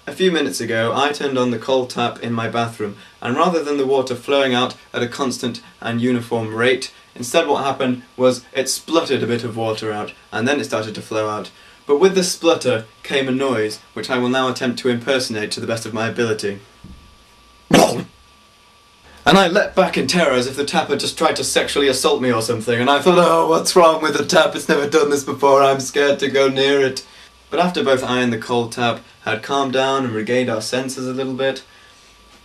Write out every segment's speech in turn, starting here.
A few minutes ago I turned on the cold tap in my bathroom, and rather than the water flowing out at a constant and uniform rate, instead what happened was it spluttered a bit of water out, and then it started to flow out. But with the splutter came a noise, which I will now attempt to impersonate to the best of my ability. And I leapt back in terror as if the tap had just tried to sexually assault me or something, and I thought, oh, what's wrong with the tap? It's never done this before, I'm scared to go near it. But after both I and the cold tap had calmed down and regained our senses a little bit,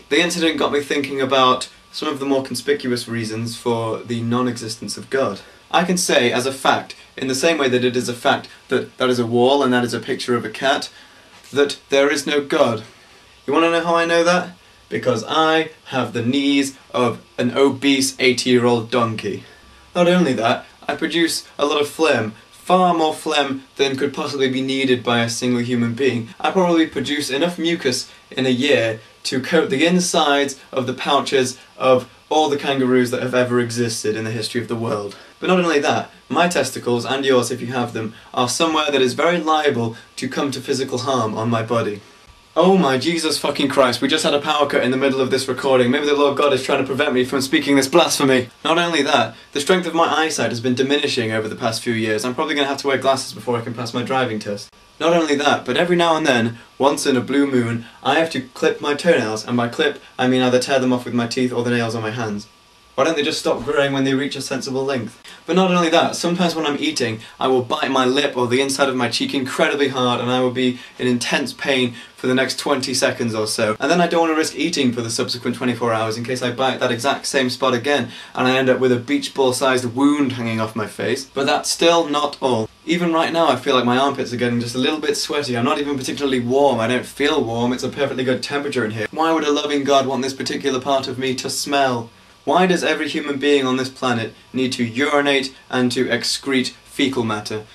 the incident got me thinking about some of the more conspicuous reasons for the non-existence of God. I can say, as a fact, in the same way that it is a fact that that is a wall and that is a picture of a cat, that there is no God. You want to know how I know that? Because I have the knees of an obese 80-year-old donkey. Not only that, I produce a lot of phlegm, far more phlegm than could possibly be needed by a single human being. I probably produce enough mucus in a year to coat the insides of the pouches of all the kangaroos that have ever existed in the history of the world. But not only that, my testicles, and yours if you have them, are somewhere that is very liable to come to physical harm on my body. Oh my Jesus fucking Christ, we just had a power cut in the middle of this recording. Maybe the Lord God is trying to prevent me from speaking this blasphemy. Not only that, the strength of my eyesight has been diminishing over the past few years. I'm probably going to have to wear glasses before I can pass my driving test. Not only that, but every now and then, once in a blue moon, I have to clip my toenails, and by clip, I mean either tear them off with my teeth or the nails on my hands. Why don't they just stop growing when they reach a sensible length? But not only that, sometimes when I'm eating, I will bite my lip or the inside of my cheek incredibly hard, and I will be in intense pain for the next 20 seconds or so. And then I don't want to risk eating for the subsequent 24 hours in case I bite that exact same spot again, and I end up with a beach ball sized wound hanging off my face. But that's still not all. Even right now I feel like my armpits are getting just a little bit sweaty. I'm not even particularly warm. I don't feel warm. It's a perfectly good temperature in here. Why would a loving God want this particular part of me to smell? Why does every human being on this planet need to urinate and to excrete fecal matter?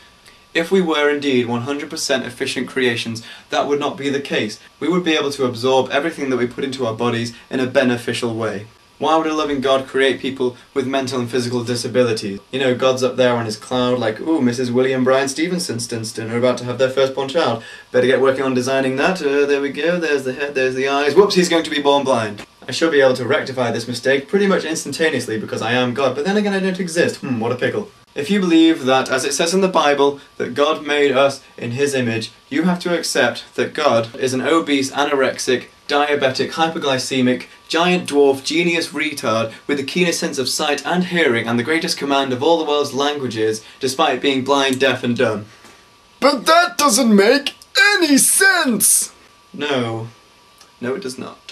If we were indeed 100% efficient creations, that would not be the case. We would be able to absorb everything that we put into our bodies in a beneficial way. Why would a loving God create people with mental and physical disabilities? You know, God's up there on his cloud like, ooh, Mrs. William Bryan Stevenson are about to have their firstborn child. Better get working on designing that. There we go, there's the head, there's the eyes. Whoops, he's going to be born blind. I should be able to rectify this mistake pretty much instantaneously because I am God, but then again I don't exist. What a pickle. If you believe that, as it says in the Bible, that God made us in his image, you have to accept that God is an obese, anorexic, diabetic, hyperglycemic, giant dwarf, genius retard with the keenest sense of sight and hearing and the greatest command of all the world's languages, despite being blind, deaf and dumb. But that doesn't make any sense! No. No, it does not.